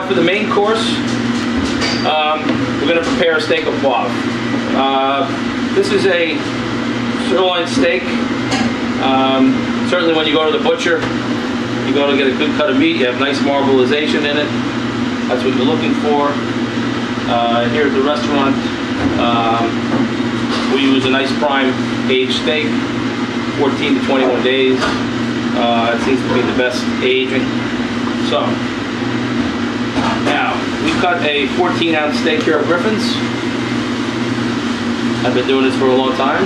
For the main course, we're going to prepare a steak au poivre. This is a sirloin steak. Certainly when you go to the butcher, you go to get a good cut of meat, you have nice marbleization in it. That's what you're looking for. Here at the restaurant, we use a nice prime aged steak, 14 to 21 days. It seems to be the best aging. So, now, we've got a 14-ounce steak here at Griffins. I've been doing this for a long time.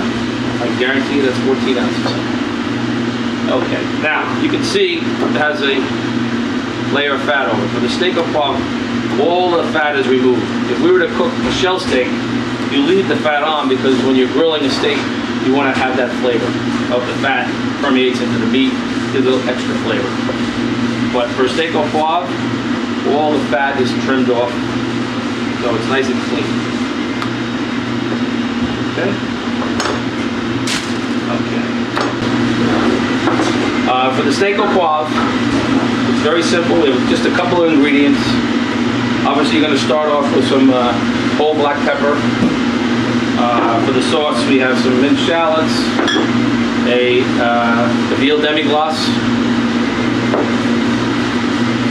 I guarantee you that's 14 ounces. Okay, now, you can see it has a layer of fat over it. For the steak au poivre, all the fat is removed. If we were to cook a shell steak, you leave the fat on because when you're grilling a steak, you want to have that flavor of the fat permeates into the meat, gives a little extra flavor. But for steak au poivre, all the fat is trimmed off, so it's nice and clean. Okay. Okay. For the steak au poivre, it's very simple. We have just a couple of ingredients. Obviously, you're going to start off with some whole black pepper. For the sauce, we have some minced shallots, a veal demi-glace.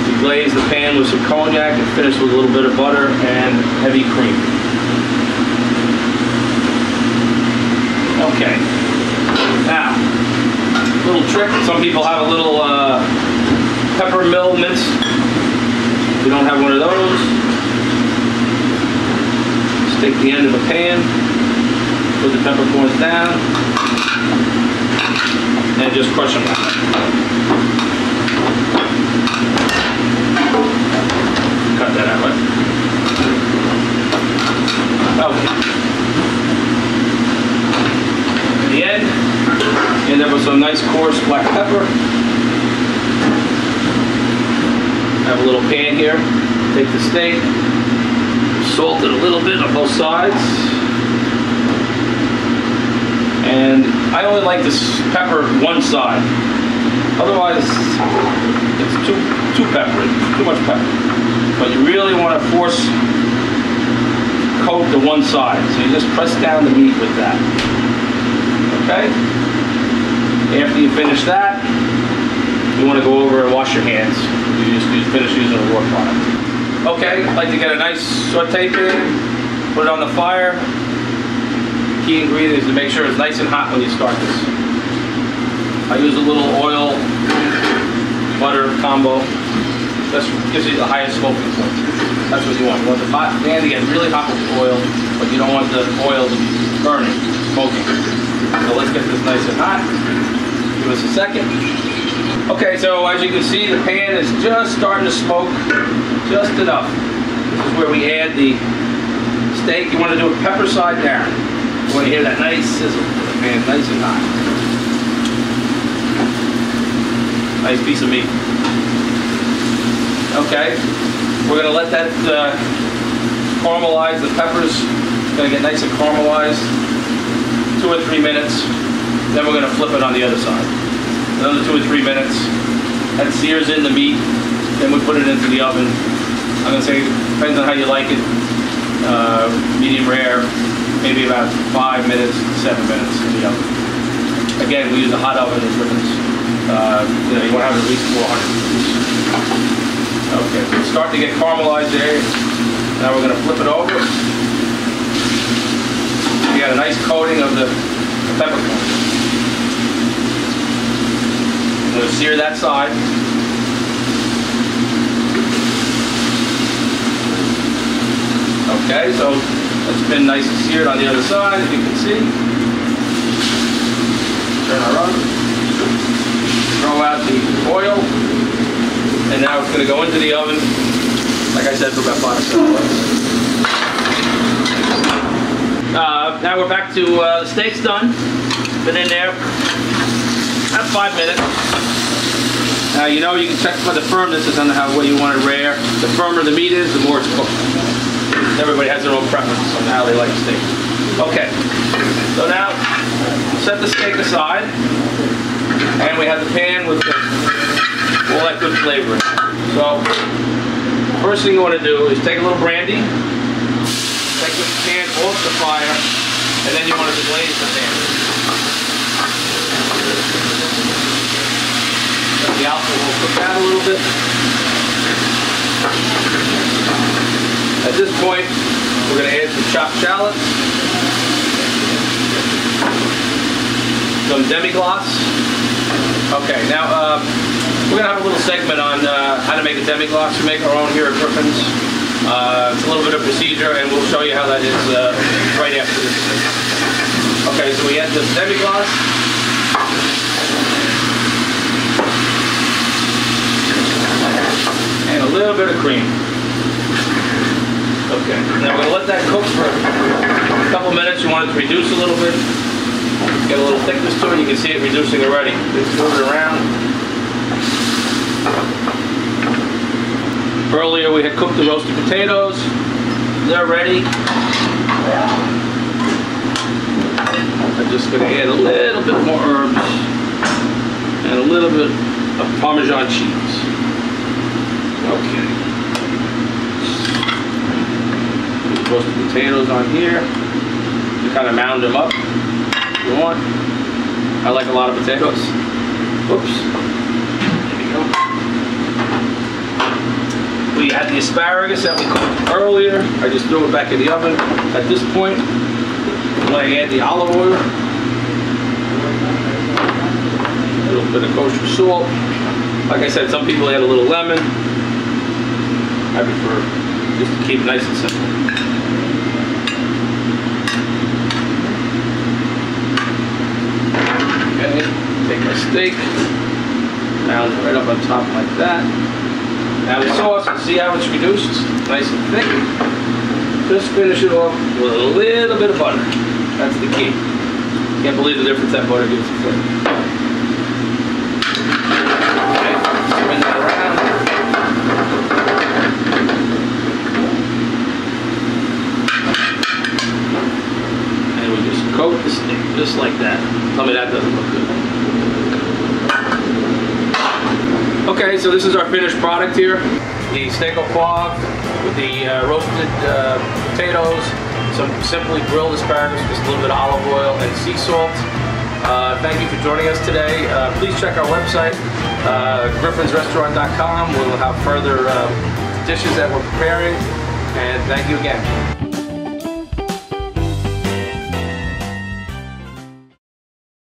We glaze the pan with some cognac and finish with a little bit of butter and heavy cream. Okay. Now, little trick. Some people have a little pepper mill mince. If you don't have one of those, stick the end of the pan, put the peppercorns down, and just crush them out. Cut that out, right? Okay. At the end, you end up with some nice coarse black pepper. Have a little pan here. Take the steak, salt it a little bit on both sides. And I only like to pepper one side. Otherwise, it's too peppery, too much pepper. But you really want to force coat the one side. So you just press down the meat with that. Okay? After you finish that, you want to go over and wash your hands. You just finish using a raw product. Okay, I like to get a nice saute pan, put it on the fire. Key ingredient is to make sure it's nice and hot when you start this. I use a little oil, butter combo. That gives you the highest smoking point. That's what you want. You want the pan to get really hot with the oil, but you don't want the oil to be burning, smoking. So let's get this nice and hot. Give us a second. Okay, so as you can see, the pan is just starting to smoke, just enough. This is where we add the steak. You want to do a pepper side down. You want to hear that nice sizzle. The pan nice and hot. Nice piece of meat. Okay, we're going to let that caramelize. The pepper's going to get nice and caramelized. 2 or 3 minutes. Then we're going to flip it on the other side. Another 2 or 3 minutes. That sears in the meat. Then we put it into the oven. I'm going to say, depends on how you like it. Medium rare, maybe about 5 minutes to 7 minutes in the oven. Again, we use a hot oven in Griffins. You want to have at least 400 degrees. Okay, so it's starting to get caramelized there. Now we're going to flip it over. We got a nice coating of the peppercorns. I'm going to sear that side. Okay, so it's been nice and seared on the other side, as you can see. Turn her on. Throw out the oil. And now it's going to go into the oven, like I said, for about 5 or 7 minutes. Now we're back to the steak's done. Been in there about 5 minutes. Now you know you can check for the firmness on what you want it rare. The firmer the meat is, the more it's cooked. Everybody has their own preference on how they like steak. Okay, so now set the steak aside, and we have the pan with all that good flavor in it. So first thing you want to do is take a little brandy, take the pan off the fire, and then you want to deglaze the pan. Let the alcohol cook out a little bit. At this point, we're going to add some chopped shallots, some demi-glace. Okay, now we're going to have a little segment on how to make a demi-glace. We make our own here at Griffins. It's a little bit of procedure, and we'll show you how that is right after this. Okay, so we add this demi-glace. And a little bit of cream. Okay, now we're going to let that cook for a couple minutes. You want it to reduce a little bit. Get a little thickness to it. You can see it reducing already. Just move it around. Earlier we had cooked the roasted potatoes. They're ready. I'm just going to add a little bit more herbs and a little bit of Parmesan cheese. Okay. Put the roasted potatoes on here. You kind of mound them up if you want. I like a lot of potatoes. Whoops. There we go. We had the asparagus that we cooked earlier. I just threw it back in the oven. At this point, I'm going to add the olive oil. A little bit of kosher salt. Like I said, some people add a little lemon. I prefer just to keep it nice and simple. Okay, take my steak, mound it right up on top like that. Now the sauce, see how it's reduced? Nice and thick. Just finish it off with a little bit of butter. That's the key. Can't believe the difference that butter gives to flavor. Okay, spin that around. And we just coat the steak just like that. Tell me that doesn't look good. Okay, so this is our finished product here. The Steak Au Poivre with the roasted potatoes, some simply grilled asparagus, just a little bit of olive oil and sea salt. Thank you for joining us today. Please check our website, griffinsrestaurant.com. We'll have further dishes that we're preparing. And thank you again.